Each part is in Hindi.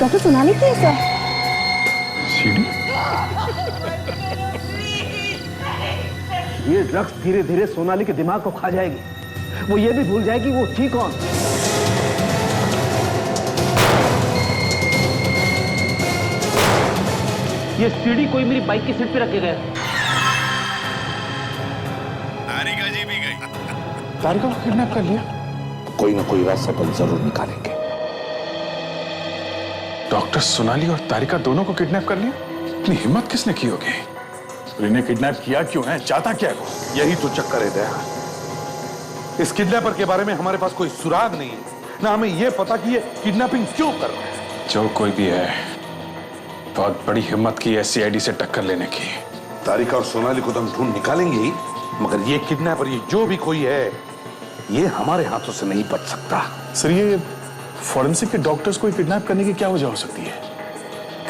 डॉक्टर सोनाली की है सर। सीडी? ये ड्रग्स धीरे धीरे सोनाली के दिमाग को खा जाएगी। वो ये भी भूल जाएगी वो थी कौन। ये सीडी कोई मेरी बाइक की सीट पे रख के गया। तारिका जी भी गई। तारिका को किडनैप कर लिया। कोई ना कोई रास्ता तो जरूर निकालेंगे। डॉक्टर सोनाली और तारिका दोनों को किडनैप कर लिया? इतनी हिम्मत किसने की होगी? और इन्हें किडनैप किया क्यों है? चाहता क्या है वो? यही तो चक्कर है दया। इस किडनैपर के बारे में हमारे पास कोई सुराग नहीं है, ना हमें यह पता कि ये किडनैपिंग क्यों कर रहा है। जो कोई भी है, बहुत बड़ी हिम्मत की है सीआईडी से टक्कर लेने की। तारिका और सोनाली को तो हम ढूंढ निकालेंगे ही, मगर ये किडनैपर, ये जो भी कोई है, ये हमारे हाथों से नहीं बच सकता। सर, ये फॉरेंसिक के डॉक्टर्स को किडनैप करने की क्या वजह हो सकती है?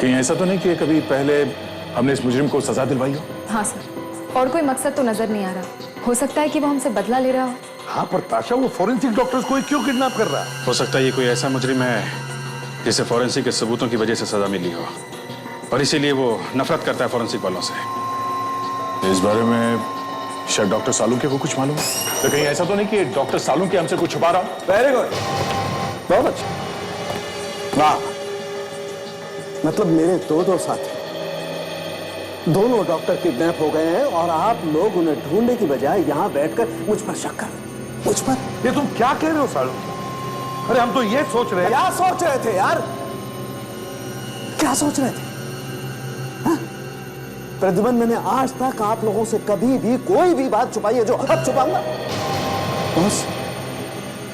कहीं ऐसा तो नहीं कि कभी पहले हमने इस मुजरिम को सजा दिलवाई हो? हाँ सर, और कोई मकसद तो नजर नहीं आ रहा। हो सकता है कि वो हमसे बदला ले रहा हो। हाँ, पर ताशा, वो फॉरेंसिक डॉक्टर्स को क्यों किडनैप कर रहा है? हो सकता है ये कोई ऐसा मुजरिम है जिसे फॉरेंसिक के सबूतों की वजह से सजा मिली हो, और इसीलिए वो नफरत करता है फॉरेंसिक वालों से। इस बारे में शायद डॉक्टर सालुंके को कुछ मालूम है। तो कहीं ऐसा तो नहीं कि डॉक्टर सालुंके हमसे कुछ छुपा रहा हो? वेरी गुड, बहुत अच्छा। वाह, मतलब मेरे दो साथी, दोनों डॉक्टर किडनैप हो गए हैं और आप लोग उन्हें ढूंढने की बजाय यहां बैठकर मुझ पर शक कर, मुझ पर। ये तुम क्या कह रहे हो सालू? अरे हम तो ये सोच रहे हैं। क्या सोच रहे थे यार? क्या सोच रहे थे? प्रद्युमन, मैंने आज तक आप लोगों से कभी भी कोई भी बात छुपाई है जो अब छुपाऊंगा? बस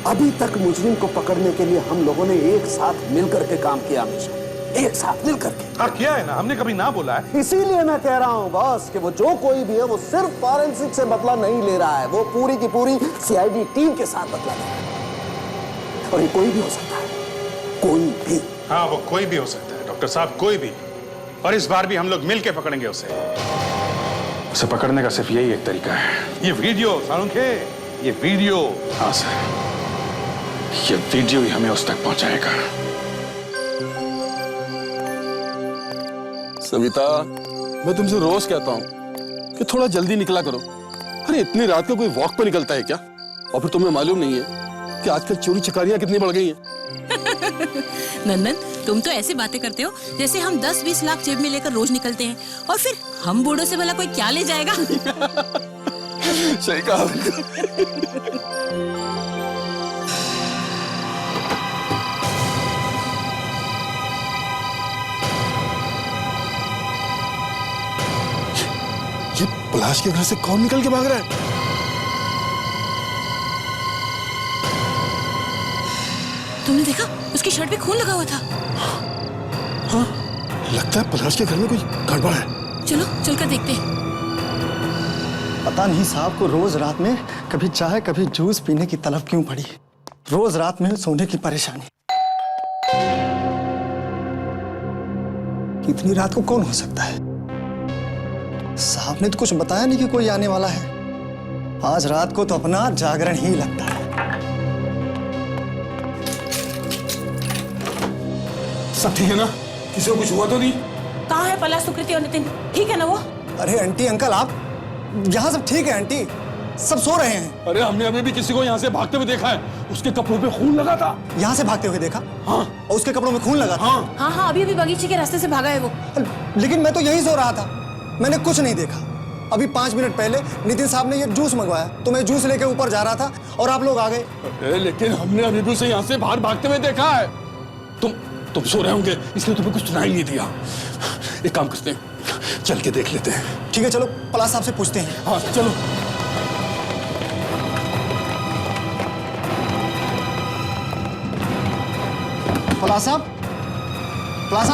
अभी तक मुजरिम को पकड़ने के लिए हम लोगों ने एक साथ मिलकर के काम किया, हमेशा एक साथ मिलकर के। हाँ, किया है ना, हमने कभी ना बोला है। इसीलिए मैं कह रहा हूं बॉस कि वो जो कोई भी है वो सिर्फ फॉरेंसिक से बदला नहीं ले रहा है, वो पूरी की पूरी सीआईडी टीम के साथ बदला ले रहा है। और ये कोई भी हो सकता है, कोई भी। हाँ, वो कोई भी हो सकता है डॉक्टर साहब, कोई भी। और इस बार भी हम लोग मिलके पकड़ेंगे उसे पकड़ने का सिर्फ यही एक तरीका है। ये वीडियो सालुंके, ये वीडियो। हाँ सर, ये वीडियो ही हमें उस तक पहुंचाएगा। सविता, मैं तुमसे रोज कहता हूँ कि थोड़ा जल्दी निकला करो। अरे इतनी रात को कोई वॉक पे निकलता है क्या? और फिर तुम्हें मालूम नहीं है कि आजकल चोरी चकारियां कितनी बढ़ गई हैं। नंदन, तुम तो ऐसे बातें करते हो जैसे हम 10-20 लाख जेब में लेकर रोज निकलते हैं, और फिर हम बूढ़ों से भला कोई क्या ले जाएगा? सही कहा। ये पलाश के घर से कौन निकल के भाग रहा है? तुमने देखा? उसकी शर्ट पे खून लगा हुआ था। हाँ, लगता है पलाश के घर में कोई गड़बड़ है। चलो चलकर देखते हैं। पता नहीं साहब को रोज रात में कभी चाय कभी जूस पीने की तलब क्यों पड़ी। रोज रात में सोने की परेशानी। इतनी रात को कौन हो सकता है? साहब ने तो कुछ बताया नहीं कि कोई आने वाला है। आज रात को तो अपना जागरण ही लगता है। सब ठीक है ना? किसी को कुछ हुआ तो नहीं? कहाँ है पलाश, सुकृति और नितिन? ठीक है ना वो? अरे आंटी, अंकल, आप यहाँ सब ठीक है? आंटी सब सो रहे हैं। अरे हमने अभी भी किसी को यहाँ से भागते हुए देखा है। उसके कपड़ों पे खून लगा था। यहाँ से भागते हुए देखा? हाँ। और उसके कपड़ों में खून लगा था? हाँ। हाँ हाँ, अभी अभी बगीचे के रास्ते से भागा है वो। लेकिन मैं तो यहीं सो रहा था, मैंने कुछ नहीं देखा। अभी 5 मिनट पहले नितिन साहब ने ये जूस मंगवाया तो मैं जूस लेके ऊपर जा रहा था और आप लोग आ गए। अरे लेकिन हमने अभी भी उसे यहाँ से बाहर भागते हुए देखा है। तुम सो रहे होंगे इसलिए तुम्हें कुछ सुनाई नहीं दिया। एक काम करते हैं, चल के देख लेते हैं। ठीक है, चलो पलाश साहब से पूछते हैं। हाँ चलो। पलाश साहब,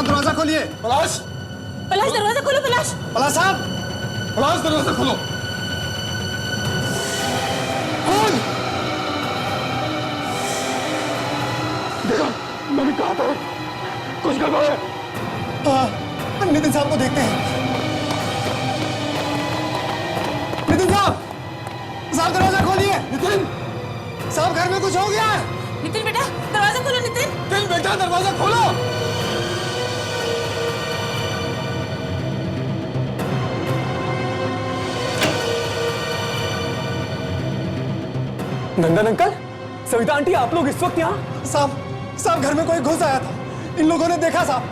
दरवाजा खोलिए। पलाश, पलाश दरवाजा खोलो। पलाश, पलाश साहब, पलाश दरवाजा खोलो। कौन? देखा, मैंने कहा था कुछ गड़बड़ है। हाँ, नितिन साहब को देखते हैं। नितिन साहब, दरवाजा खोलिए। नितिन साहब, घर में कुछ हो गया है। नितिन बेटा दरवाजा खोलो। नितिन बेटा दरवाजा खोलो। नंदन अंकल, सविता आंटी, आप लोग इस वक्त यहाँ? साहब घर में कोई घुस आया था, इन लोगों ने देखा साहब,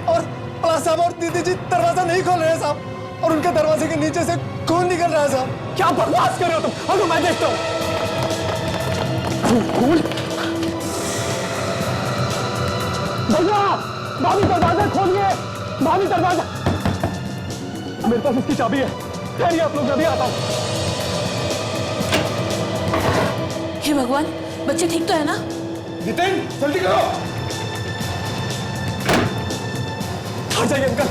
और पलाश साहब और दीदी जी दरवाजा नहीं खोल रहे हैं साहब, और उनके दरवाजे के नीचे से खून निकल रहा है साहब। क्या बकवास कर रहे हो तुम? अगर मैं देखता हूँ। खून? भैया, भाभी दरवाजा खोलिए, भाभी दरवाजा। मेरे पास इसकी चाबी है, खैर आप लोग, मैं भी आता हूँ। हे भगवान, बच्चे ठीक तो है ना? नितिन, जल्दी करो। आ जाइए अंकल।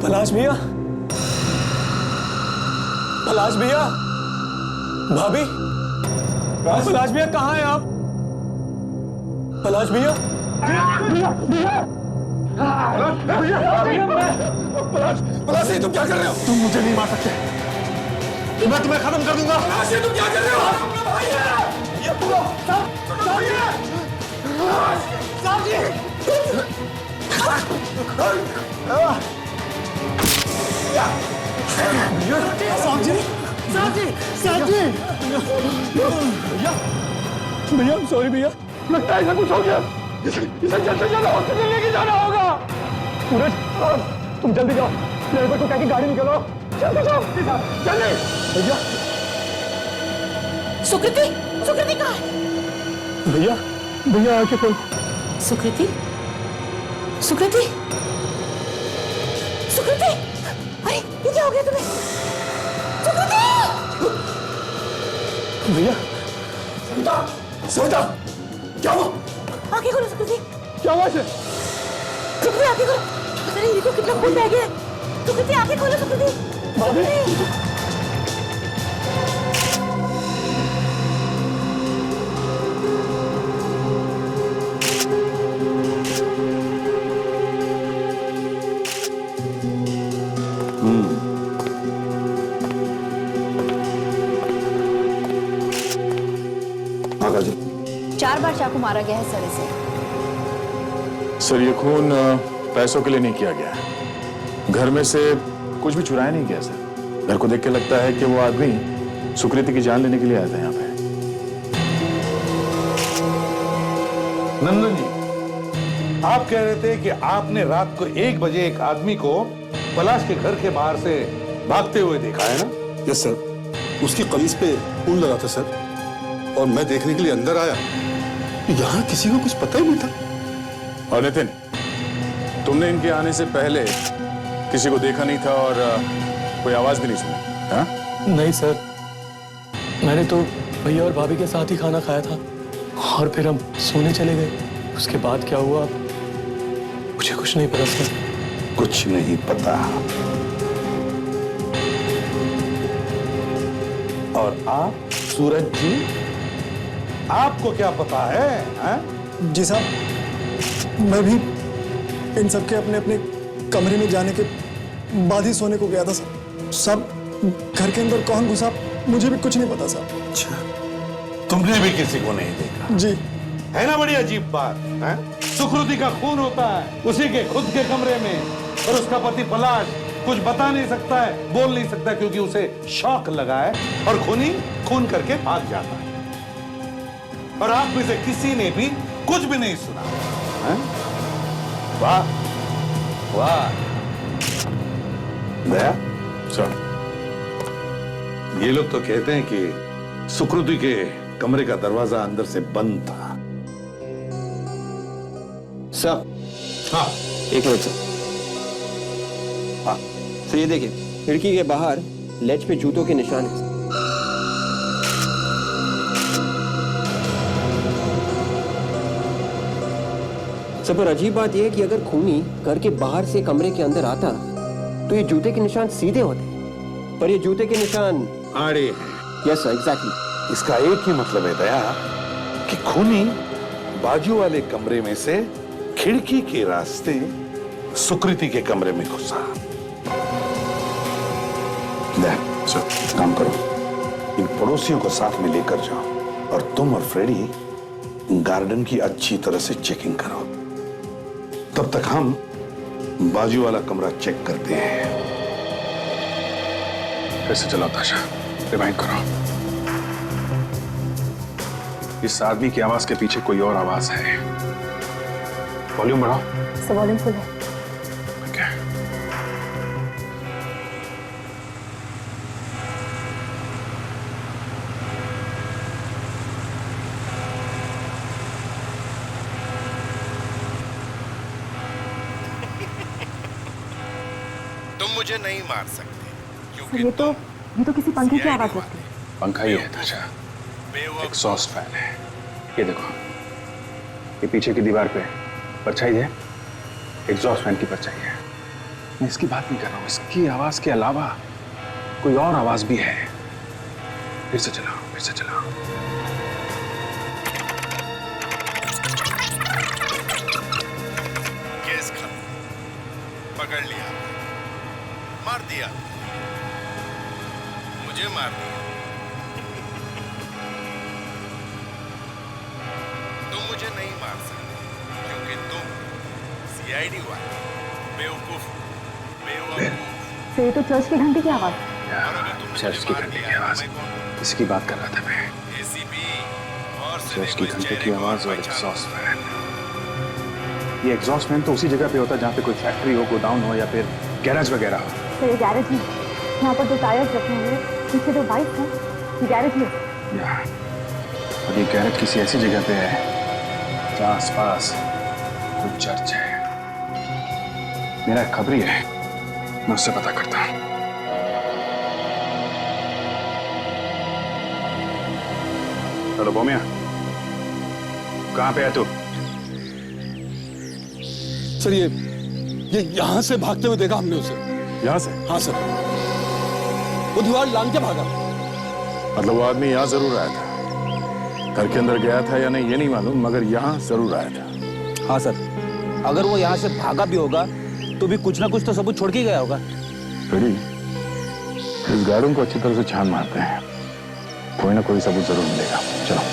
पलाश भैया, पलाश भैया, भाभी, पलाश भैया कहाँ हैं आप? पलाश भैया, पलाश तुम क्या कर रहे हो? तुम मुझे नहीं मार सकते, मैं तुम्हें खत्म कर दूंगा। पलाश तुम क्या कर रहे हो? भैया सॉरी भैया, लगता है ऐसा कुछ हो गया, इसे जल्द से जल्द हॉस्पिटल लेके जाना होगा। सूरज, तुम जल्दी जाओ, ड्राइवर को कह के गाड़ी निकालो, जल्दी जाओ, जल्दी। भैया, सुकृति, सुकृति कहाँ है? भैया, भैया आके खोल। सुकृति, सुकृति, सुकृति, अरे ये क्या हो गया तुम्हें? सुकृति! भैया, सविता, क्या हुआ? आंखें खोलो सुकृति, क्या हुआ इसे? सुकृति आंखें खोलो, पता नहीं देखो कितना खून बह गया है। सुकृति आंखें खोलो सुकृति, सुकृति। जी 4 बार चाकू मारा गया है सर इसे। सर ये खून पैसों के लिए नहीं किया गया है, घर में से कुछ भी चुराया नहीं गया सर। मेरे को देख के लगता है कि वो आदमी सुकृति की जान लेने के लिए आया था यहाँ पे। नंदन जी, आप कह रहे थे कि आपने रात को 1 बजे एक आदमी को पलाश के घर के बाहर से भागते हुए देखा है ना? यस सर, उसकी कमीज पे खून लगा था सर, और मैं देखने के लिए अंदर आया, यहाँ किसी को कुछ पता ही नहीं था। और नितिन, तुमने इनके आने से पहले किसी को देखा नहीं था और कोई आवाज भी नहीं सुनी? हाँ? नहीं सर, मैंने तो भैया और भाभी के साथ ही खाना खाया था और फिर हम सोने चले गए। उसके बाद क्या हुआ मुझे कुछ नहीं पता सर। कुछ नहीं पता। और आप सूरज जी, आपको क्या पता है? जी साहब, मैं भी इन सबके अपने अपने कमरे में जाने के बाद ही सोने को गया था साहब। सब घर के अंदर कौन घुसा मुझे भी कुछ नहीं पता साहब। अच्छा, तुमने भी किसी को नहीं देखा? जी। है ना बड़ी अजीब बात है? सुकृति का खून होता है उसी के खुद के कमरे में, और उसका पति पलाश कुछ बता नहीं सकता है, बोल नहीं सकता, क्योंकि उसे शौक लगा है, और खूनी खून करके भाग जाता है। और आप में से किसी ने भी कुछ भी नहीं सुना है? वाह वाह। दया सर, ये लोग तो कहते हैं कि सुकृति के कमरे का दरवाजा अंदर से बंद था। सर, हाँ, 1 मिनट सर। हाँ, सर ये देखिए, खिड़की के बाहर लेच पे जूतों के निशान हैं। सर पर अजीब बात यह है कि अगर खूनी घर के बाहर से कमरे के अंदर आता तो ये जूते के निशान सीधे होते, पर ये जूते के निशान आड़े हैं। Yes sir, exactly. इसका एक ही मतलब है दया कि खूनी बाजू वाले कमरे में से खिड़की के रास्ते सुकृति के कमरे में घुसा। सर, काम करो, इन पड़ोसियों को साथ में लेकर जाओ और तुम और फ्रेडी गार्डन की अच्छी तरह से चेकिंग करो। तब तक हम बाजू वाला कमरा चेक करते हैं। फिर से चलाओ ताशा, रिवाइंड करो। इस आदमी की आवाज के पीछे कोई और आवाज है। वॉल्यूम बढ़ाओ। सब वॉल्यूम फुल है। Okay. तुम मुझे नहीं मार सकते क्योंकि ये तो किसी पंखे की आवाज लगती है। पंखा ही है ताशा, एग्जॉस्ट फैन है। ये देखो, ये पीछे की दीवार पे परछाई है, एग्जॉस्ट फैन की परछाई है। मैं इसकी बात नहीं कर रहा हूँ, इसकी आवाज के अलावा कोई और आवाज भी है। फिर से चलाओ, फिर से चलाओ। केस खत्म, पकड़ लिया, मार दिया, मुझे मार दिया। तुम मुझे नहीं मार सकते क्योंकि तुम सीआईडी वाले बेवकूफ तो ये तो चर्च की घंटी की आवाज। चर्च की घंटी की आवाज, इसकी बात कर रहा था मैं। एसीपी और चर्च की घंटी की आवाज और एग्जॉस्ट फैन। ये एग्जॉस्ट फैन तो उसी जगह पे होता है जहाँ पे कोई फैक्ट्री हो, गोडाउन हो या फिर गैराज वगैरह हो। तो ये गैरेज है। यहाँ पर 2 टायर्स रखे हुए, पीछे 2 बाइक हैं। ये गैरेज है। और ये गैरेज किसी ऐसी जगह पे है जहाँ आसपास कोई चर्च है। मेरा एक खबरी है, मैं उससे पता करता हूँ। हेलो बोमिया, कहाँ पे है तू? सर ये यहां से भागते हुए देखा हमने उसे। यहाँ से? हाँ सर, वो दीवार लांग के भागा। मतलब वो आदमी यहाँ जरूर आया था। घर के अंदर गया था या नहीं ये नहीं मालूम, मगर यहाँ जरूर आया था। हाँ सर, अगर वो यहाँ से भागा भी होगा तो भी कुछ ना कुछ तो सबूत छोड़ के गया होगा। फिर इस गार्डन को अच्छी तरह से छान मारते हैं, कोई ना कोई सबूत जरूर मिलेगा। चलो।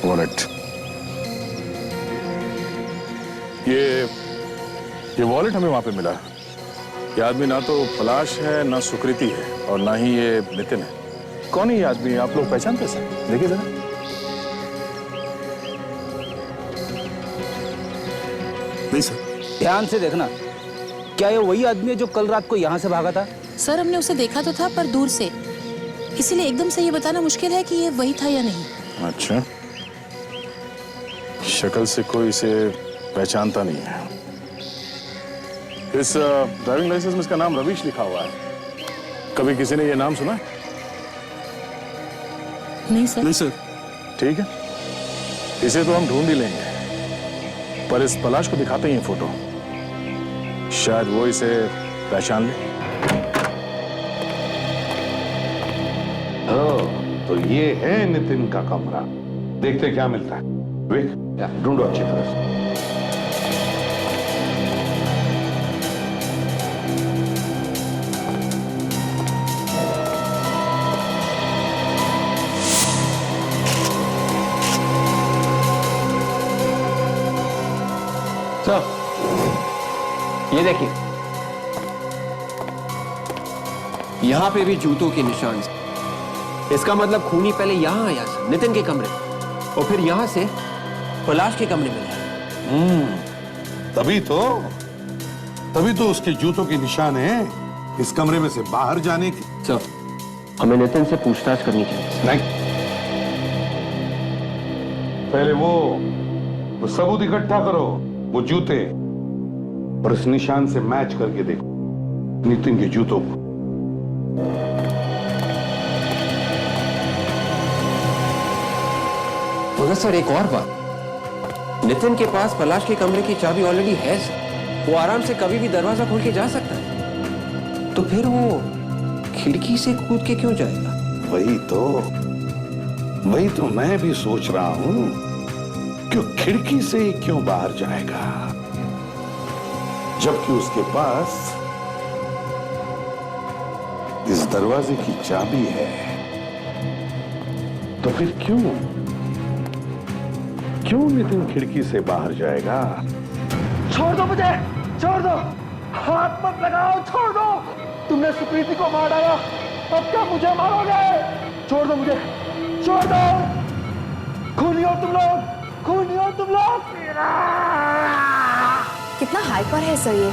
वॉलेट, ये वॉलेट हमें वहां पे मिला। ये आदमी ना तो पलाश है, ना सुकृति है, और ना ही ये नितिन है। कौन है ये आदमी? आप लोग पहचानते हैं? देखिए जरा। नहीं सर। ध्यान से देखना, क्या ये वही आदमी है जो कल रात को यहाँ से भागा था? सर हमने उसे देखा तो था पर दूर से, इसीलिए एकदम से ये बताना मुश्किल है कि ये वही था या नहीं। अच्छा, शक्ल से कोई इसे पहचानता नहीं है। इस ड्राइविंग लाइसेंस में इसका नाम रवीश लिखा हुआ है। कभी किसी ने ये नाम सुना? नहीं सर। नहीं सर। ठीक है, इसे तो हम ढूंढ ही लेंगे, पर इस पलाश को दिखाते ही फोटो, शायद वो इसे पहचान ले। तो ये है नितिन का कमरा। देखते क्या मिलता है। विक, ढूंढो अच्छी तरह से। सर, ये देखिए, यहां पे भी जूतों के निशान। इसका मतलब खूनी पहले यहां आया सर, नितिन के कमरे, और फिर यहां से पलाश के कमरे में गया। तभी तो तभी तो उसके जूतों के निशान हैं इस कमरे में से बाहर जाने की। सर, हमें नितिन से पूछताछ करनी चाहिए। नहीं, पहले वो सबूत इकट्ठा करो, वो जूते, और इस निशान से मैच करके देखो नितिन के जूतों को। मगर सर एक और बात, नितिन के पास पलाश के कमरे की चाबी ऑलरेडी है सर। वो आराम से कभी भी दरवाजा खोल के जा सकता है, तो फिर वो खिड़की से कूद के क्यों जाएगा? वही तो मैं भी सोच रहा हूं कि वो खिड़की से ही क्यों बाहर जाएगा, जबकि उसके पास इस दरवाजे की चाबी है। तो फिर क्यों नितिन खिड़की से बाहर जाएगा? छोड़ दो मुझे, छोड़ दो, हाथ मत लगाओ, छोड़ दो। तुमने सुप्रीति को मार डाला, अब क्या मुझे मारोगे? छोड़ दो मुझे, छोड़ दो। खूनी हो तुम लोग, खूनी हो तुम लोग। कितना हाइपर है सर ये,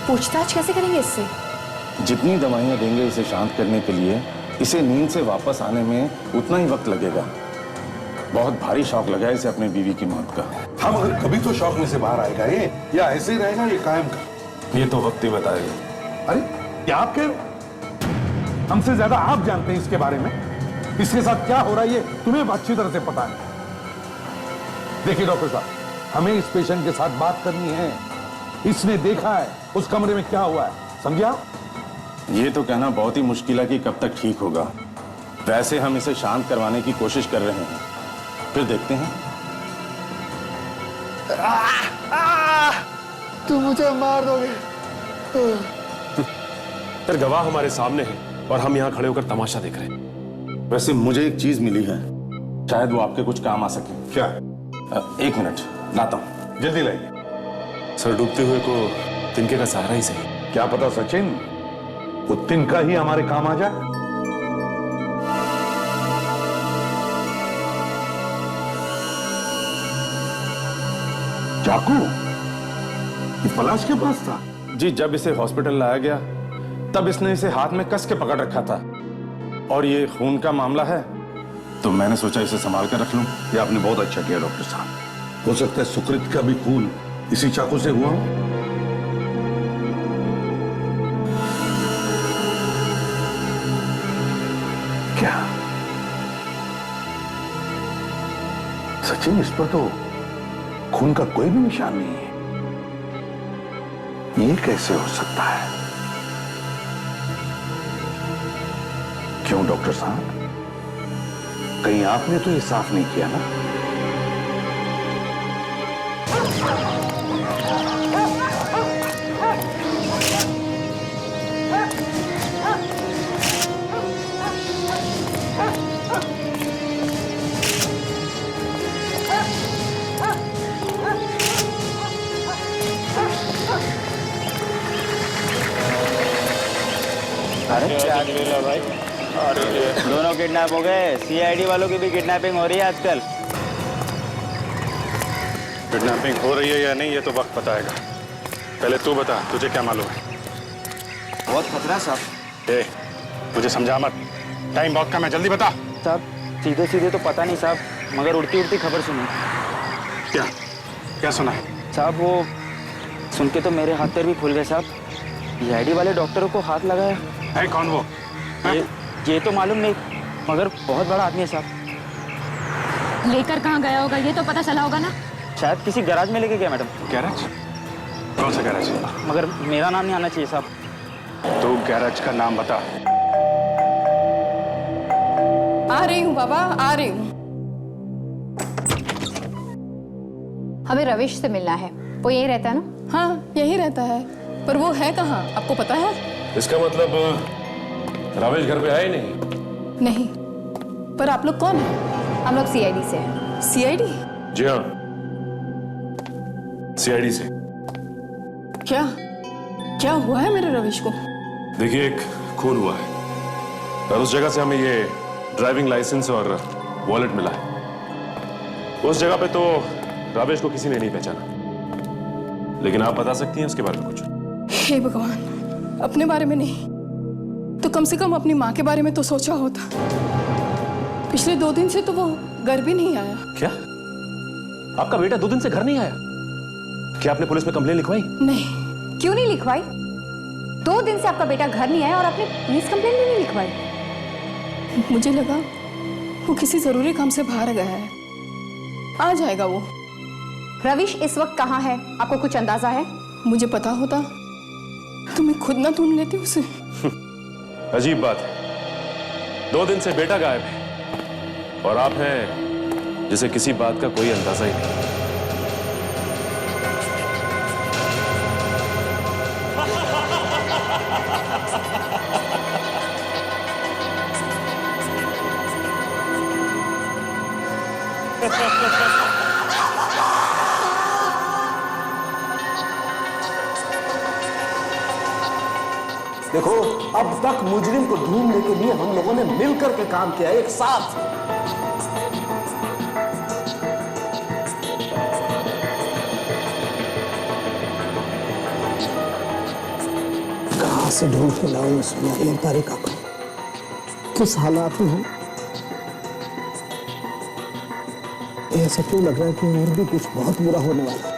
पूछताछ कैसे करेंगे इससे? जितनी दवाइयां देंगे इसे शांत करने के लिए, इसे नींद से वापस आने में उतना ही वक्त लगेगा। बहुत भारी शौक लगा है इसे अपनी बीवी की मौत का। हम अगर कभी तो शौक में से बाहर आएगा ये, या ऐसे ही रहेगा ये कायम का? ये तो वक्त ही बताएगा। अरे क्या आप कह रहे हो? हमसे ज्यादा आप जानते हैं इसके बारे में। इसके साथ क्या हो रहा है ये तुम्हें अच्छी तरह से पता है। देखिए डॉक्टर साहब, हमें इस पेशेंट के साथ बात करनी है। इसने देखा है उस कमरे में क्या हुआ है, समझा? ये तो कहना बहुत ही मुश्किल है कि कब तक ठीक होगा। वैसे हम इसे शांत करवाने की कोशिश कर रहे हैं, फिर देखते हैं। तुम मुझे मार दोगे। फिर गवाह हमारे सामने हैं और हम यहाँ खड़े होकर तमाशा देख रहे हैं। वैसे मुझे एक चीज मिली है, शायद वो आपके कुछ काम आ सके। क्या? एक मिनट लाता हूं, जल्दी लाइए। सर, डूबते हुए को तिनके का सहारा ही सही। क्या पता सचिन, वो तिनका ही हमारे काम आ जाए। चाकू ये पलाश के पास था? जी, जब इसे हॉस्पिटल लाया गया तब इसने इसे हाथ में कस के पकड़ रखा था, और ये खून का मामला है तो मैंने सोचा इसे संभाल कर रख लूं। ये आपने बहुत अच्छा किया डॉक्टर साहब। हो सकता है सुकृत का भी खून इसी चाकू से हुआ हो। क्या सचिन, इस पर तो खून का कोई भी निशान नहीं है। ये कैसे हो सकता है? क्यों डॉक्टर साहब, कहीं आपने तो ये साफ नहीं किया ना? भाई दोनों किडनैप हो गए। सीआईडी वालों की भी किडनैपिंग हो रही है आजकल। किडनैपिंग हो रही है या नहीं ये तो वक्त बताएगा। पहले तू बता, तुझे क्या मालूम है? बहुत खतरा साहब। ए, मुझे समझा मत, टाइम बहुत कम है, जल्दी बता। साहब सीधे सीधे तो पता नहीं साहब, मगर उड़ती उड़ती खबर सुनी। क्या क्या सुना? साहब वो सुन के तो मेरे हाथ पैर भी खुल गए साहब। सीआईडी वाले डॉक्टरों को हाथ लगाया है। कौन वो? ये तो मालूम नहीं, मगर बहुत बड़ा आदमी है साहब। लेकर कहाँ गया होगा ये तो पता चला होगा ना? शायद किसी गैराज में लेके गया मैडम। गैराज? कौन सा गैराज? मगर मेरा नाम नहीं आना चाहिए साहब। तू गैराज का नाम बता। आ रही हूँ बाबा, आ रही हूँ। हमें रविश से मिलना है, वो यही रहता है ना? हाँ यही रहता है, पर वो है कहाँ आपको पता है? इसका मतलब रमेश घर पे आए नहीं? नहीं, पर आप लोग कौन हैं? हम लोग सीआईडी से हैं। सीआईडी? जी हाँ, सीआईडी से। क्या क्या हुआ है मेरे रविश को? देखिए, एक खून हुआ है और उस जगह से हमें ये ड्राइविंग लाइसेंस और वॉलेट मिला है। उस जगह पे तो रमेश को किसी ने नहीं पहचाना, लेकिन आप बता सकती हैं उसके बारे में कुछ? हे भगवान, अपने बारे में नहीं तो कम से कम अपनी माँ के बारे में तो सोचा होता। पिछले 2 दिन से तो वो घर भी नहीं आया। क्या? आपका बेटा 2 दिन से घर नहीं आया? क्या आपने पुलिस में कंप्लेन लिखवाई? नहीं। क्यों नहीं लिखवाई? 2 दिन से आपका बेटा घर नहीं आया और आपने पुलिस कंप्लेंट भी नहीं लिखवाई। मुझे लगा वो किसी जरूरी काम से बाहर गया है, आ जाएगा वो। रविश इस वक्त कहाँ है, आपको कुछ अंदाजा है? मुझे पता होता तो मैं खुद ना ढूंढ लेती उसे। अजीब बात है, 2 दिन से बेटा गायब है और आप हैं जिसे किसी बात का कोई अंदाजा ही नहीं। देखो, अब तक मुजरिम को ढूंढने के लिए हम लोगों ने मिलकर के काम किया, एक साथ। कहां से ढूंढ के लाऊं इस तारिका को? किस हालात में हूं? ऐसा क्यों लग रहा है कि और भी कुछ बहुत बुरा होने वाला है?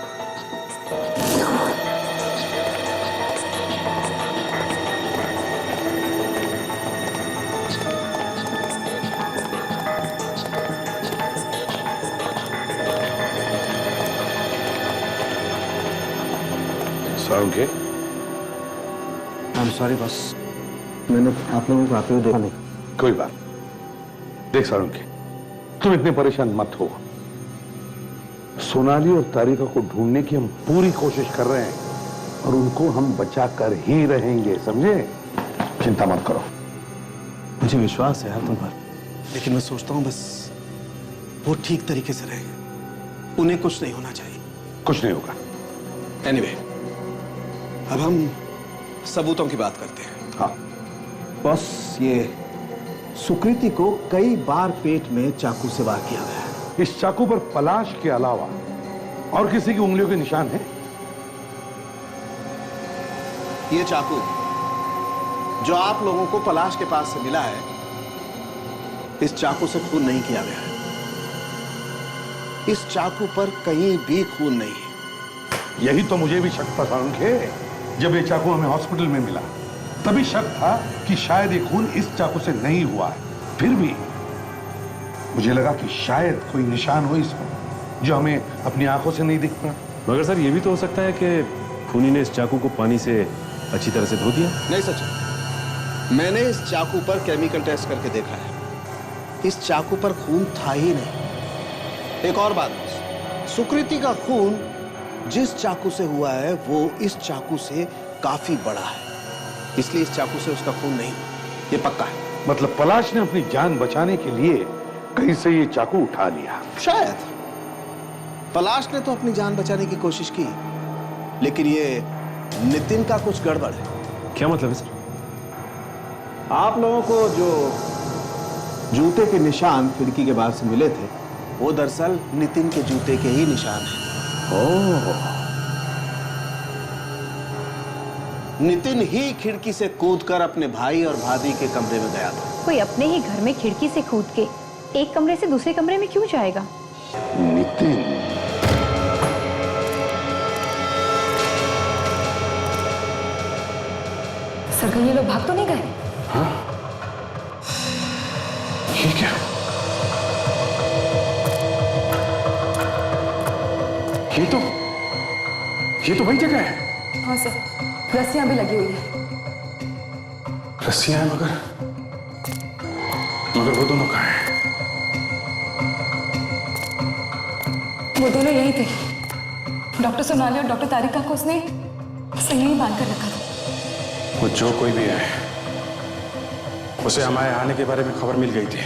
सारुंखे, आई एम सॉरी बस, मैंने आप लोगों को आते हुए देखा नहीं। कोई बात। देख सारुंखे, तुम इतने परेशान मत हो। सोनाली और तारिका को ढूंढने की हम पूरी कोशिश कर रहे हैं और उनको हम बचा कर ही रहेंगे, समझे? चिंता मत करो। मुझे विश्वास है यार तुम पर, लेकिन मैं सोचता हूँ बस वो ठीक तरीके से रहेंगे, उन्हें कुछ नहीं होना चाहिए। कुछ नहीं होगा। एनीवे, अब हम सबूतों की बात करते हैं। हाँ बस, ये सुकृति को कई बार पेट में चाकू से वार किया गया है। इस चाकू पर पलाश के अलावा और किसी की उंगलियों के निशान हैं? ये चाकू जो आप लोगों को पलाश के पास से मिला है, इस चाकू से खून नहीं किया गया है। इस चाकू पर कहीं भी खून नहीं है। यही तो मुझे भी शक था सारुंखे। जब ये चाकू हमें हॉस्पिटल में मिला तभी शक था कि शायद ये खून इस चाकू से नहीं हुआ है। फिर भी मुझे लगा कि शायद कोई निशान हो इस पर जो हमें अपनी आंखों से नहीं दिख पड़ा। मगर सर, ये भी तो हो सकता है कि खूनी ने इस चाकू को पानी से अच्छी तरह से धो दिया। नहीं सचिन, मैंने इस चाकू पर केमिकल टेस्ट करके देखा है, इस चाकू पर खून था ही नहीं। एक और बात, सुकृति का खून जिस चाकू से हुआ है वो इस चाकू से काफी बड़ा है, इसलिए इस चाकू से उसका खून नहीं, ये पक्का है। मतलब पलाश ने अपनी जान बचाने के लिए कहीं से ये चाकू उठा लिया। शायद पलाश ने तो अपनी जान बचाने की कोशिश की, लेकिन ये नितिन का कुछ गड़बड़ है। क्या मतलब है सर? आप लोगों को जो जूते के निशान खिड़की के बाहर से मिले थे, वो दरअसल नितिन के जूते के ही निशान हैं। नितिन ही खिड़की से कूदकर अपने भाई और भाभी के कमरे में गया था। कोई अपने ही घर में खिड़की से कूद के एक कमरे से दूसरे कमरे में क्यों जाएगा? नितिन, सर, ये लोग भाग तो नहीं गए? हाँ? ये क्या? ये तो वही जगह है। हाँ सर, रस्सियां भी लगी हुई है। रस्सियां हैं, मगर वो दोनों कहाँ हैं? वो दोनों यही थे। डॉक्टर सोनाली और डॉक्टर तारिका को उसने सही ही बांध कर रखा था। वो जो कोई भी है, उसे हमारे आने के बारे में खबर मिल गई थी,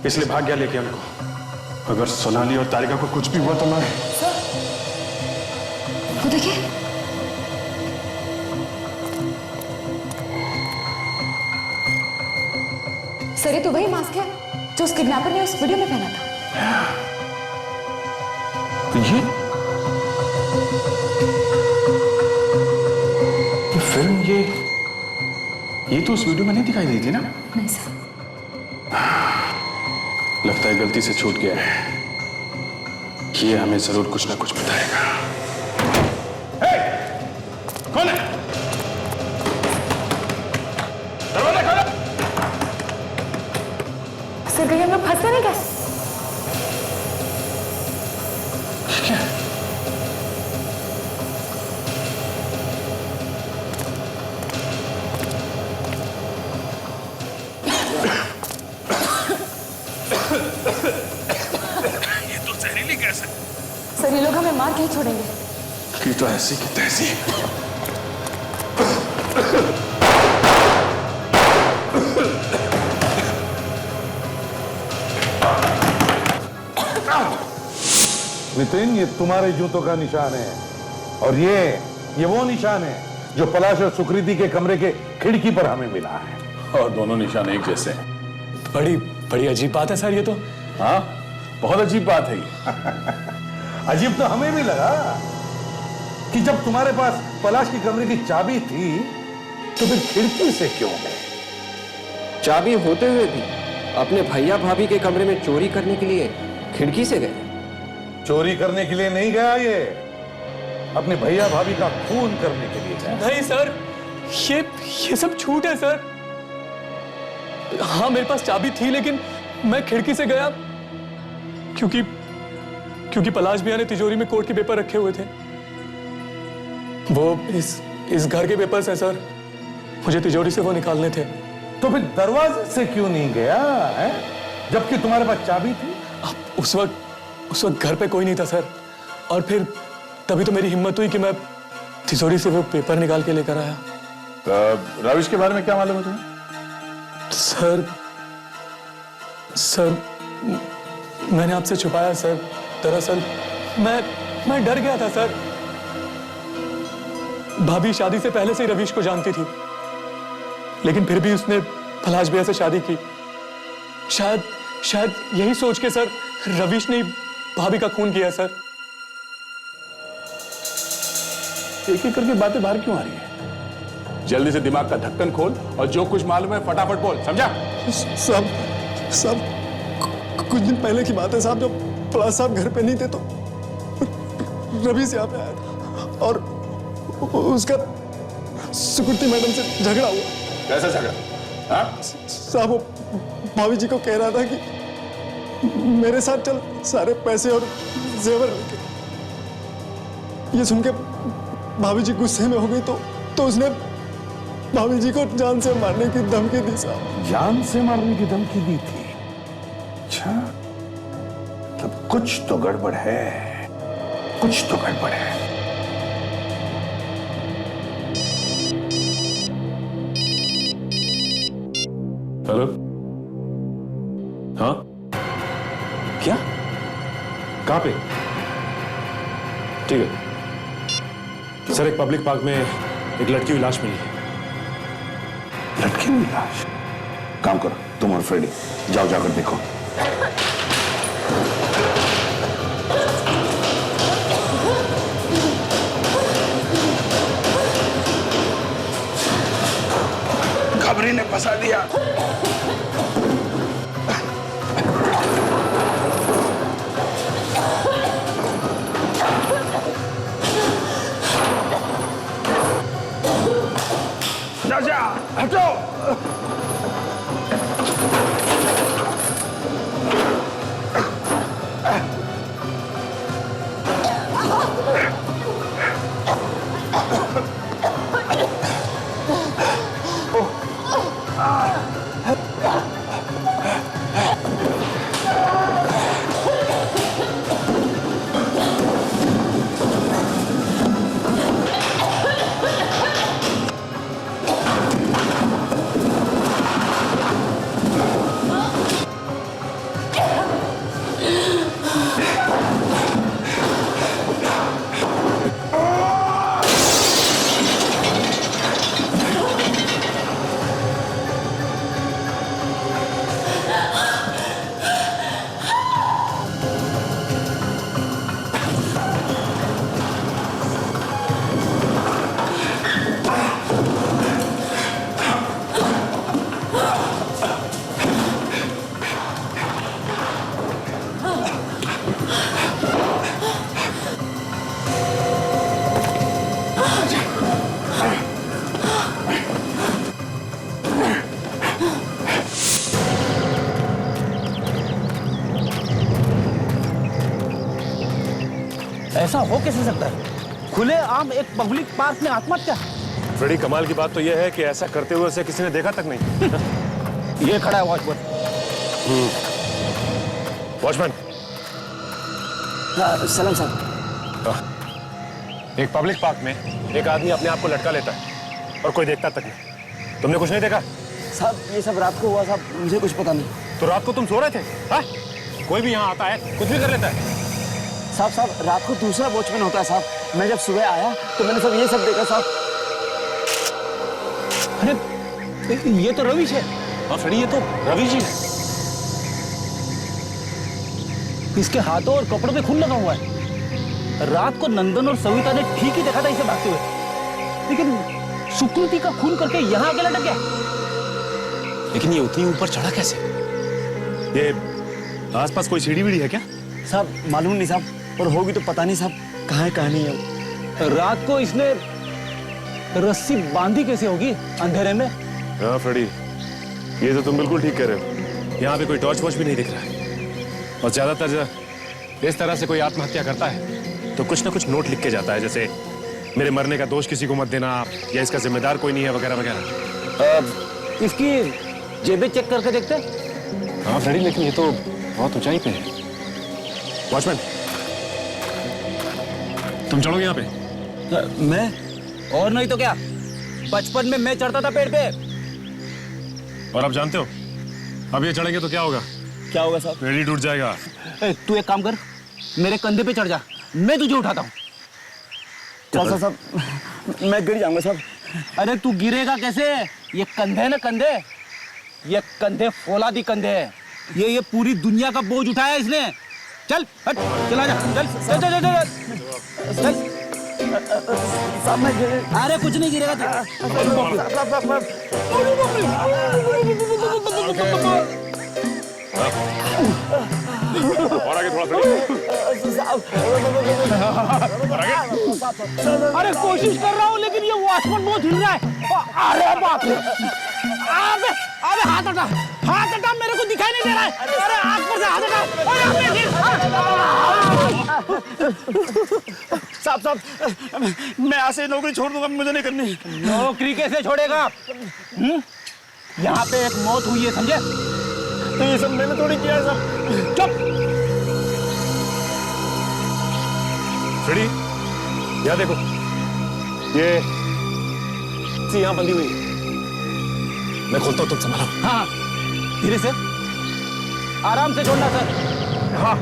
इसलिए भाग गया लेके हमको। अगर सोनाली और तारिका को कुछ भी हुआ तो मैं... वो देखिए, सर, ये तो वही मास्क है जो उस किडनैपर ने उस वीडियो में पहना था। ये ये तो उस वीडियो में नहीं दिखाई दी थी ना? नहीं सर। लगता है गलती से छूट गया है। ये हमें जरूर कुछ ना कुछ बताएगा। कौन है? दरवाजा खोलो। सर कहीं हम लोग फंस नहीं गए? ये तो जहरीली गैस है। सर ये लोग हमें मार के ही छोड़ेंगे। ये तो ऐसी की तैसी। नितिन, ये तुम्हारे जूतों का निशान है और ये वो निशान है जो पलाश और सुकृति के कमरे के खिड़की पर हमें मिला है। और दोनों निशान एक जैसे हैं। बड़ी बड़ी अजीब बात है सर ये तो। हाँ, बहुत अजीब बात है ये। अजीब तो हमें भी लगा कि जब तुम्हारे पास पलाश के कमरे की चाबी थी तो फिर खिड़की से क्यों गए? चाबी होते हुए भी अपने भैया भाभी के कमरे में चोरी करने के लिए खिड़की से गए। चोरी करने के लिए नहीं गया, ये अपने भैया भाभी का खून करने के लिए गया। नहीं सर, ये सब झूठ है सर। हाँ मेरे पास चाबी थी लेकिन मैं खिड़की से गया क्योंकि पलाश भैया ने तिजोरी में कोर्ट के पेपर रखे हुए थे। वो इस घर के पेपर्स हैं सर, मुझे तिजोरी से वो निकालने थे। तो फिर दरवाजे से क्यों नहीं गया है? जबकि तुम्हारे पास चाबी थी। उस वक्त घर पे कोई नहीं था सर, और फिर तभी तो मेरी हिम्मत हुई कि मैं तिजोरी से वो पेपर निकाल के लेकर आया। रविश के बारे में क्या मालूम है तुम्हें? सर मैंने आपसे छुपाया सर। दरअसल मैं डर गया था सर। भाभी शादी से पहले से ही रवीश को जानती थी, लेकिन फिर भी उसने पलाश भैया से शादी की। शायद यही सोच के सर रवीश ने भाभी का खून किया सर। एक एक करके बातें बाहर क्यों आ रही है? जल्दी से दिमाग का ढक्कन खोल और जो कुछ मालूम है फटाफट बोल, समझा? सब कुछ दिन पहले की बात है साहब, जब पलाश साहब घर पे नहीं थे तो रवि से यहाँ पे आया था और उसका सुकृति मैडम से झगड़ा हुआ। कैसा झगड़ा? हाँ? साहब वो भाभी जी को कह रहा था कि मेरे साथ चल, सारे पैसे और जेवर लेके। ये सुन के भाभी जी गुस्से में हो गई तो उसने भाभी जी को जान से मारने की धमकी दी साहब। जान से मारने की धमकी दी थी? अच्छा, तब कुछ तो गड़बड़ है, कुछ तो गड़बड़ है। हेलो? हाँ? क्या? कहाँ पे? ठीक है सर, एक पब्लिक पार्क में एक लड़की हुई लाश मिली है। लड़की हुई लाश? काम करो, तुम और फ्रेडी जाओ, जाकर देखो। खबरी ने फंसा दिया। जा हटो। ऐसा हो कैसे सकता है? खुले आम एक पब्लिक पार्क में आत्महत्या। फ्रेडी, कमाल की बात तो यह है कि ऐसा करते हुए उसे किसी ने देखा तक नहीं। ये खड़ा है वॉचमैन। वॉचमैन, सलाम साहब। एक पब्लिक पार्क में एक आदमी अपने आप को लटका लेता है और कोई देखता तक नहीं। तुमने कुछ नहीं देखा? साहब ये सब रात को हुआ साहब, मुझे कुछ पता नहीं। तो रात को तुम सो रहे थे? हा? कोई भी यहाँ आता है कुछ भी कर लेता है। साहब रात को दूसरा वॉचमैन होता है साहब। मैं जब सुबह आया तो मैंने सब ये सब देखा साहब। अरे ये तो रविश है। हाँ फ्रेडी, ये तो रवि जी है। इसके हाथों और कपड़ों पे खून लगा हुआ है। रात को नंदन और सविता ने ठीक ही देखा था इसे भागते हुए, लेकिन सुकृति का खून करके यहाँ आके लटक गया। लेकिन ये उतनी ऊपर चढ़ा कैसे? ये आसपास कोई सीढ़ी वीढ़ी है क्या? साहब मालूम नहीं साहब, और होगी तो पता नहीं साहब कहाँ है कहाँ नहीं है। रात को इसने रस्सी बांधी कैसे होगी अंधेरे में? हाँ फ्रेडी, ये तो तुम बिल्कुल ठीक कह रहे हो। यहाँ पे कोई टॉर्च वॉर्च भी नहीं दिख रहा है, और ज्यादातर इस तरह से कोई आत्महत्या करता है तो कुछ ना कुछ नोट लिख के जाता है, जैसे मेरे मरने का दोष किसी को मत देना, या इसका जिम्मेदार कोई नहीं है, वगैरह वगैरह। इसकी जेबें चेक करके देखते हैं। हाँ फ्रेडी, लेकिन ये तो बहुत ऊंचाई पे है। वॉचमैन, तुम चढ़ोगे यहाँ पे? मैं? और नहीं तो क्या, बचपन में मैं चढ़ता था पेड़ पे। और आप जानते हो अब ये चढ़ेंगे तो क्या होगा? क्या होगा साहब? पेड़ ही टूट जाएगा। तू एक काम कर, मेरे कंधे पे चढ़ जा, मैं तुझे उठाता हूँ। साहब मैं गिर जाऊंगा साहब। अरे तू गिरेगा कैसे? ये कंधे ना कंधे, ये कंधे फौलादी कंधे है। ये पूरी दुनिया का बोझ उठाया इसने। चल हट, चला जा, चल चल चल चल चल। साहब मैं अरे कुछ नहीं गिरेगा और आगे थोड़ा अरे कोशिश कर रहा हूँ, लेकिन ये वॉचमैन बहुत हिल रहा है। अरे बाप रे, अबे अबे हाथ हटा, मेरे को दिखाई नहीं दे रहा है। अरे आँख पर से हाथ हटा। साहब मैं यहाँ से नौकरी छोड़ दूंगा, मुझे नहीं करनी। नौकरी कैसे छोड़ेगा? यहाँ पे एक मौत हुई है, समझे? तो ये सब मैंने थोड़ी किया है साहब। चुप। फ्रेडी, यहाँ देखो, ये यहाँ बंधी हुई है। मैं खोलता हूँ, तुम संभालो। हाँ धीरे से, आराम से छोड़ना सर। हाँ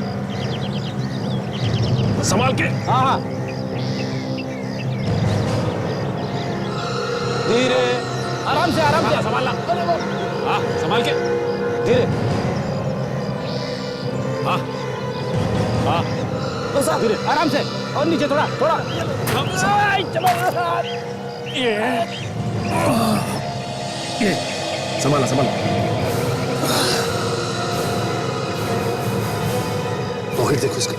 संभाल के। हाँ हाँ धीरे, आराम से संभालना। हाँ संभाल के, धीरे। हाँ हाँ बस धीरे, आराम से, और नीचे थोड़ा थोड़ा। ये संभाला पॉकेट देखो इसका।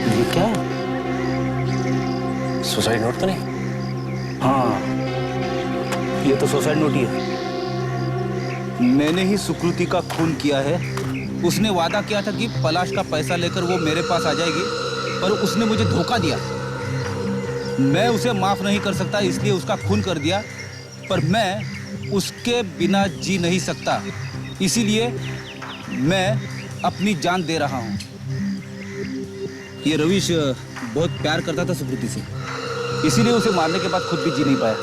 ये क्या है? सुसाइड नोट तो नहीं? हाँ ये तो सुसाइड नोट ही है। मैंने ही सुकृति का खून किया है। उसने वादा किया था कि पलाश का पैसा लेकर वो मेरे पास आ जाएगी, पर उसने मुझे धोखा दिया। मैं उसे माफ नहीं कर सकता, इसलिए उसका खून कर दिया, पर मैं उसके बिना जी नहीं सकता, इसीलिए मैं अपनी जान दे रहा हूँ। ये रविश बहुत प्यार करता था सुकृति से, इसीलिए उसे मारने के बाद खुद भी जी नहीं पाया।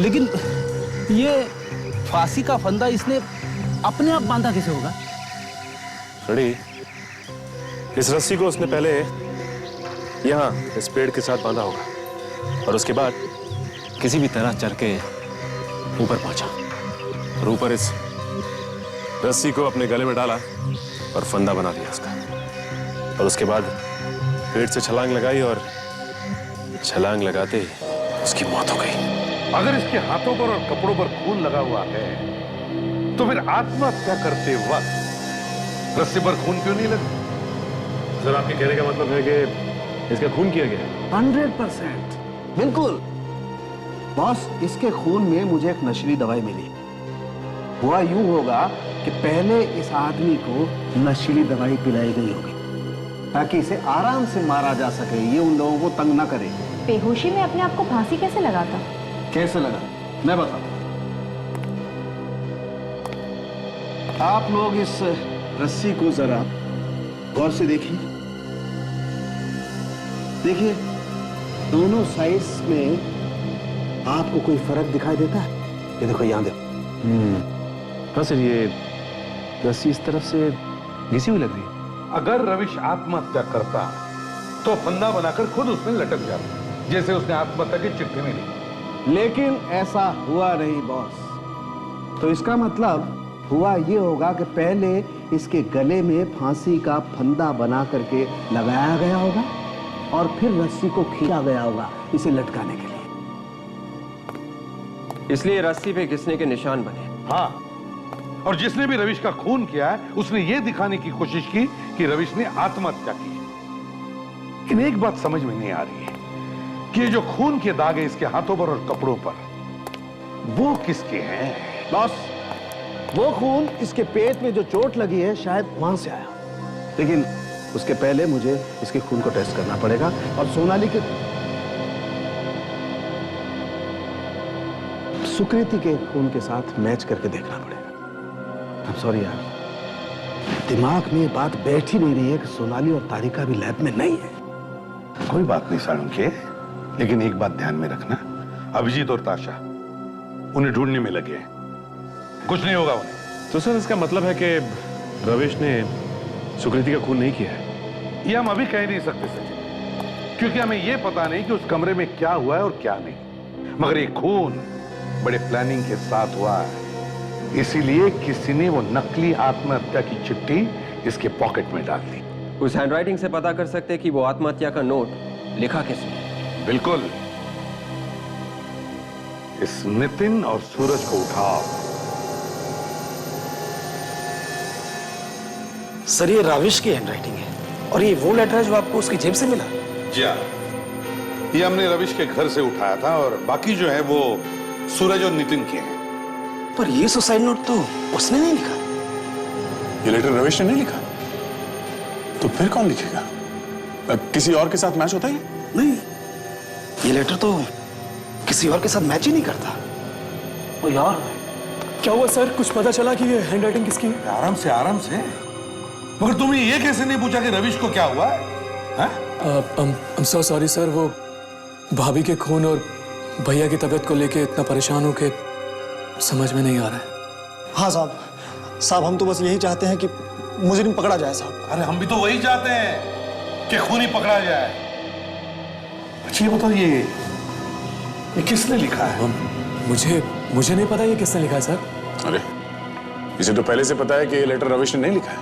लेकिन ये फांसी का फंदा इसने अपने आप बांधा कैसे होगा? फ्रेडी, इस रस्सी को उसने पहले यहाँ इस पेड़ के साथ बांधा होगा, और उसके बाद किसी भी तरह चढ़ के ऊपर पहुंचा, और ऊपर इस रस्सी को अपने गले में डाला और फंदा बना दिया उसका, और उसके बाद पेड़ से छलांग लगाई, और छलांग लगाते ही उसकी मौत हो गई। अगर इसके हाथों पर और कपड़ों पर खून लगा हुआ है, तो फिर आत्महत्या करते वक्त रस्सी पर खून क्यों नहीं लगा? सर, आपके कहने का मतलब है कि इसका खून किया गया? 100% बिल्कुल। बॉस, इसके खून में मुझे एक नशीली दवाई मिली। हुआ यूं होगा कि पहले इस आदमी को नशीली दवाई पिलाई गई होगी ताकि इसे आराम से मारा जा सके, ये उन लोगों को तंग ना करे। बेहोशी में अपने आप को फांसी कैसे लगाता? कैसे लगा मैं बताता हूं। आप लोग इस रस्सी को जरा गौर से देखिए। देखिए दोनों साइड्स में आपको कोई फर्क दिखाई देता है? ये देखो, यहां देखो। हाँ सर, ये रस्सी इस तरफ से घिसी हुई लग रही है। अगर रविश आत्महत्या करता तो फंदा बनाकर खुद उसमें लटक जाता, जैसे उसने आत्महत्या की चिट्ठी में लिखी। लेकिन ऐसा हुआ नहीं बॉस। तो इसका मतलब हुआ ये होगा कि पहले इसके गले में फांसी का फंदा बना करके लगाया गया होगा और फिर रस्सी को खींचा गया होगा इसे लटकाने के लिए। इसलिए रस्सी पे घिसने के निशान बने। हाँ, और जिसने भी रविश का खून किया है उसने ये दिखाने की कोशिश की कि रविश ने आत्महत्या की। लेकिन एक बात समझ में नहीं आ रही है कि ये जो खून के दाग है इसके हाथों पर और कपड़ों पर, वो किसके हैं? बॉस, वो खून इसके पेट में जो चोट लगी है शायद वहां से आया, लेकिन उसके पहले मुझे इसके खून को टेस्ट करना पड़ेगा और सोनाली के सुकृति के खून के साथ मैच करके देखना पड़ेगा। I'm sorry यार, दिमाग में ये बात बैठ ही नहीं रही है कि सोनाली और तारिका भी लैब में नहीं है। कोई बात नहीं साळुंखे, लेकिन एक बात ध्यान में रखना, अभिजीत और ताशा उन्हें ढूंढने में लगे हैं, कुछ नहीं होगा उन्हें। तो सर इसका मतलब है कि रविश ने सुकृति का खून नहीं किया है? ये हम अभी कह नहीं सकते सचिन, क्योंकि हमें यह पता नहीं कि उस कमरे में क्या हुआ है और क्या नहीं। मगर ये खून बड़े प्लानिंग के साथ हुआ है, इसीलिए किसी ने वो नकली आत्महत्या की चिट्ठी इसके पॉकेट में डाल दी। उस हैंडराइटिंग से पता कर सकते हैं कि वो आत्महत्या का नोट लिखा किसने। बिल्कुल, इस नितिन और सूरज को उठाओ। सर, ये राविश की हैंडराइटिंग है और ये वो लेटर है जो आपको उसकी जेब से मिला? जी हाँ, ये हमने रविश के घर से उठाया था और बाकी जो है वो सूरज और नितिन के हैं। पर ये सुसाइड नोट तो उसने नहीं लिखा। ये लेटर रविश ने नहीं लिखा, तो फिर कौन लिखेगा? किसी और के साथ मैच होता है? नहीं, ये लेटर तो किसी और के साथ मैच ही नहीं करता। ओ यार, क्या हुआ सर? कुछ पता चला कि ये हैंडराइटिंग किसकी है? आराम से आराम से। मगर तुमने ये कैसे नहीं पूछा कि रविश को क्या हुआ है? I'm so sorry सर, वो भाभी के खून और भैया की तबीयत को लेके इतना परेशान हो के समझ में नहीं आ रहा है। हाँ साहब, हम तो बस यही चाहते हैं कि मुजरिम पकड़ा जाए साहब। अरे हम भी तो वही चाहते हैं कि खूनी पकड़ा जाए। अच्छा ये बताओ, ये किसने लिखा है? मुझे नहीं पता ये किसने लिखा है सर। अरे इसे तो पहले से पता है कि ये लेटर रविश ने नहीं लिखा है।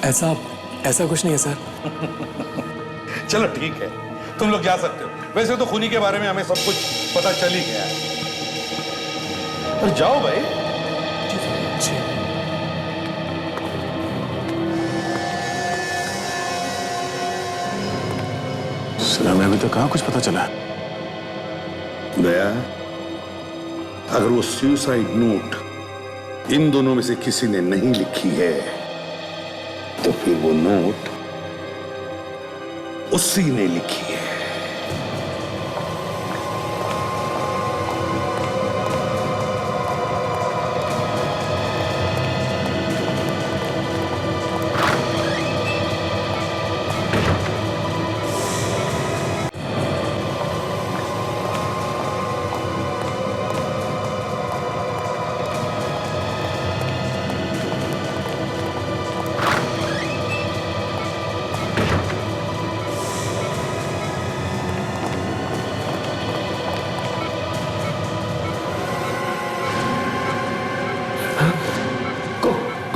ऐसा कुछ नहीं है सर। चलो ठीक है, तुम लोग जा सकते हो। वैसे तो खूनी के बारे में हमें सब कुछ पता चल ही गया है। अरे जाओ भाई। जी। हमें अभी तो कहाँ कुछ पता चला। दया, अगर वो सुसाइड नोट इन दोनों में से किसी ने नहीं लिखी है तो फिर वो नोट उसी ने लिखी है।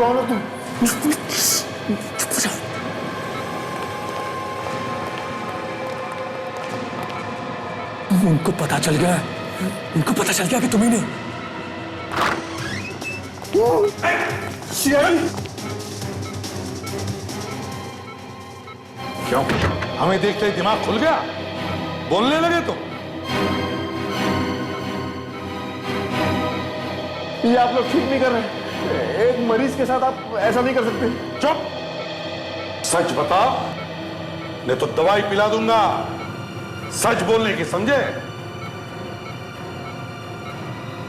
कौन हो तुम? उनको पता चल गया कि तुम ही नहीं। क्यों? हमें देखते ही दिमाग खुल गया? बोलने लगे तुम? ये आप लोग ठीक नहीं कर रहे। एक मरीज के साथ आप ऐसा नहीं कर सकते। चुप, सच बता, नहीं तो दवाई पिला दूंगा। सच बोलने की समझे?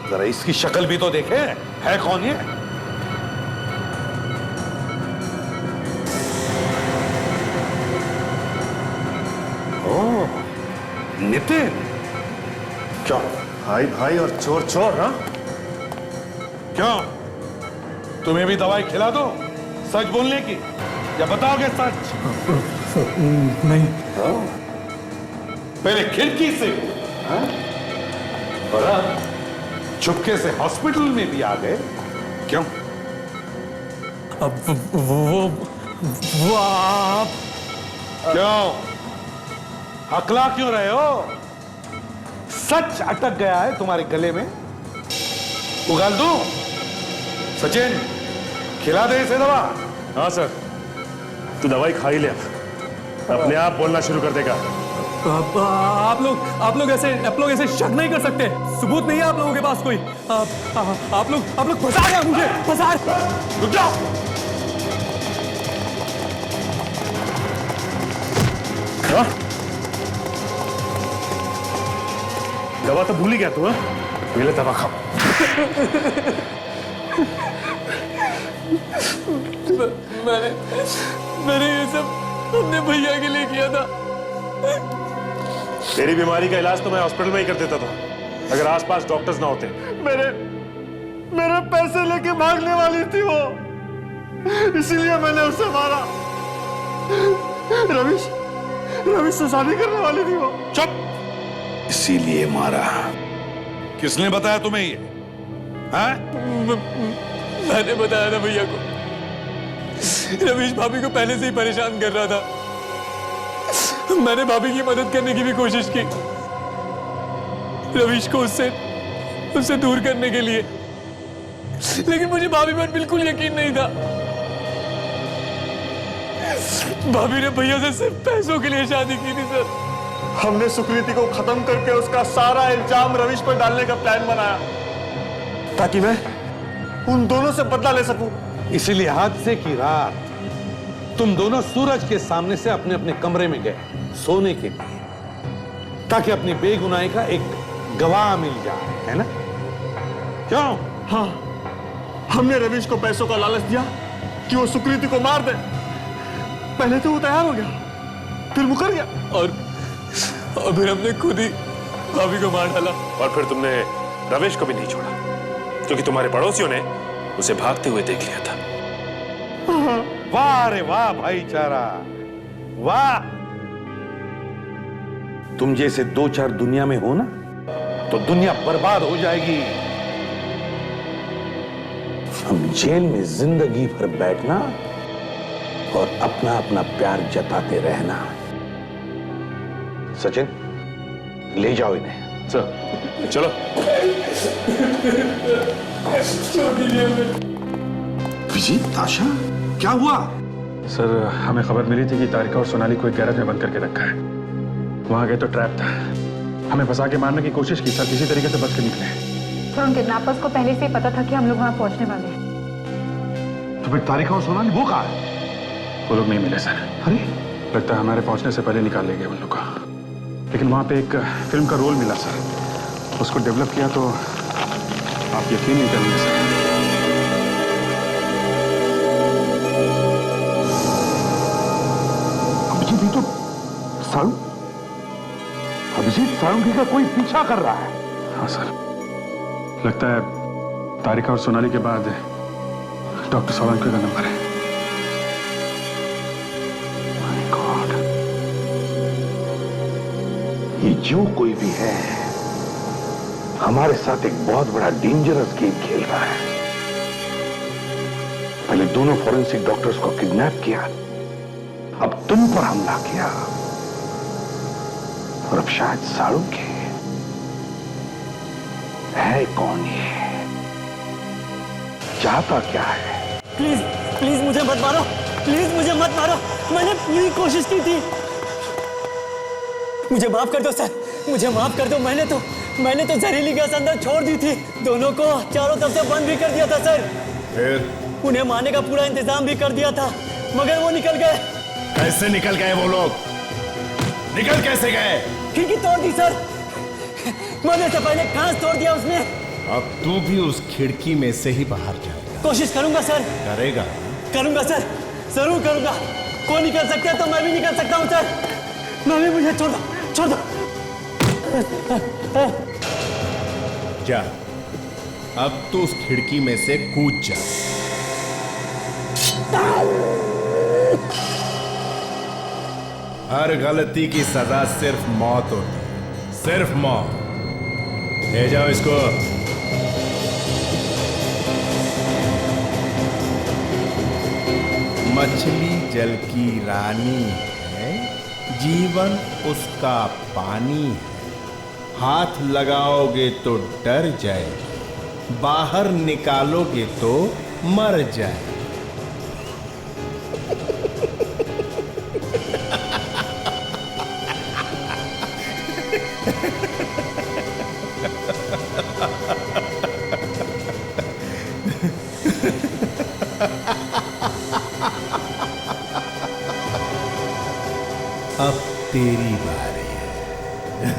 जरा इसकी शक्ल भी तो देखे, है कौन ये? ओह, नितिन। क्यों भाई भाई और चोर चोर, हाँ? क्यों, तुम्हें भी दवाई खिला दो सच बोलने की, या बताओगे सच? नहीं। पहले खिड़की से, हाँ? और अब चुपके से हॉस्पिटल में भी आ गए, क्यों? अब वो आप क्यों हकला क्यों रहे हो? सच अटक गया है तुम्हारे गले में, उगाल दूं? सचिन, खिला दे इसे दवा। हाँ सर, तू दवाई खा ही ले, अपने आप बोलना शुरू कर देगा। आप लोग ऐसे शक नहीं कर सकते। सबूत नहीं है आप लोगों के पास कोई। आप लोग फंसा रहे हैं मुझे, फंसा रहे। रुक जाओ। हाँ? दवा तो भूल ही गया तू, हाँ? पहले दवा खाओ। मैंने ये सब अपने भैया के लिए किया था। तेरी बीमारी का इलाज तो मैं हॉस्पिटल में ही कर देता था, अगर आसपास डॉक्टर्स ना होते। मेरे पैसे लेके भागने वाली थी वो, इसीलिए मैंने उसे मारा। रविश से शादी करने वाली थी वो। चुप, इसीलिए मारा। किसने बताया तुम्हें ये? हाँ? मैंने बताया था भैया को। रवीश भाभी को पहले से ही परेशान कर रहा था। मैंने भाभी की मदद करने की भी कोशिश की, रवीश को उससे दूर करने के लिए, लेकिन मुझे भाभी पर बिल्कुल यकीन नहीं था। भाभी ने भैया से सिर्फ पैसों के लिए शादी की थी सर। हमने सुकृति को खत्म करके उसका सारा इल्जाम रवीश पर डालने का प्लान बनाया, ताकि मैं उन दोनों से बदला ले सकूं। इसीलिए हादसे की रात तुम दोनों सूरज के सामने से अपने अपने कमरे में गए सोने के लिए, ताकि अपनी बेगुनाही का एक गवाह मिल जाए, है ना? क्यों? हाँ, हमने रवीश को पैसों का लालच दिया कि वो सुकृति को मार दे। पहले तो वो तैयार हो गया, फिर मुकर गया, और फिर हमने खुद ही भाभी को मार डाला। और फिर तुमने रवेश को भी नहीं छोड़ा, क्योंकि तुम्हारे पड़ोसियों ने उसे भागते हुए देख लिया था। वाह रे वाह भाईचारा, वाह। तुम जैसे दो चार दुनिया में हो ना, तो दुनिया बर्बाद हो जाएगी। हम जेल में जिंदगी भर बैठना और अपना अपना प्यार जताते रहना। सचिन, ले जाओ इन्हें। सर चलो। विजीत, ताशा, क्या हुआ? सर, हमें खबर मिली थी कि तारिका और सोनाली को एक गैरेज में बंद करके रखा है। वहां गए तो ट्रैप था, हमें फंसा के मारने की कोशिश की सर, किसी तरीके से बच के निकले। सर, उन किडनैपर्स को पहले से ही पता था कि हम लोग वहां पहुंचने वाले हैं। तो फिर तारिका और सोनाली वो कहाँ है? वो लोग नहीं मिले सर। अरे, लगता है हमारे पहुंचने से पहले निकाल ले गए उन लोग का। लेकिन वहां पे एक फिल्म का रोल मिला सर, उसको डेवलप किया तो आप यकीन नहीं करेंगे सर। अभिजीत, ये तो अभिजीत साळुंखे का कोई पीछा कर रहा है। हाँ सर, लगता है तारिका और सोनाली के बाद डॉक्टर साळुंखे का नंबर है। माय गॉड, ये जो कोई भी है हमारे साथ एक बहुत बड़ा डेंजरस गेम खेल रहा है। पहले दोनों फॉरेंसिक डॉक्टर्स को किडनैप किया, अब तुम पर हमला किया, और अब शायद साळुंखे। है कौन ये? चाहता क्या है? प्लीज प्लीज मुझे मत मारो, प्लीज मुझे मत मारो, मैंने पूरी कोशिश की थी। मुझे माफ कर दो सर, मुझे माफ कर दो। मैंने तो मैंने तो जहरीली गैस अंदर छोड़ दी थी। दोनों को चारों तरफ से बंद भी कर दिया था सर। फिर उन्हें मारने का पूरा इंतजाम भी कर दिया था, मगर वो निकल गए। कैसे निकल गए वो लोग? निकल कैसे गए? खिड़की तोड़ दी सर। मरने से पहले कांच तोड़ दिया उसने। अब तू भी उस खिड़की में से ही बाहर जाएगा। कोशिश करूंगा सर। करेगा? करूंगा सर, जरूर करूंगा। कोई निकल सकता है तो मैं भी निकल सकता हूं सर। मैं भी, मुझे छोड़ दो, छोड़ दो। जा, अब तू उस खिड़की में से कूद जा। हर गलती की सजा सिर्फ मौत होती है, सिर्फ मौत। ले जाओ इसको। मछली जल की रानी है, जीवन उसका पानी है। हाथ लगाओगे तो डर जाएगी, बाहर निकालोगे तो मर जाए। अब तेरी बारी है।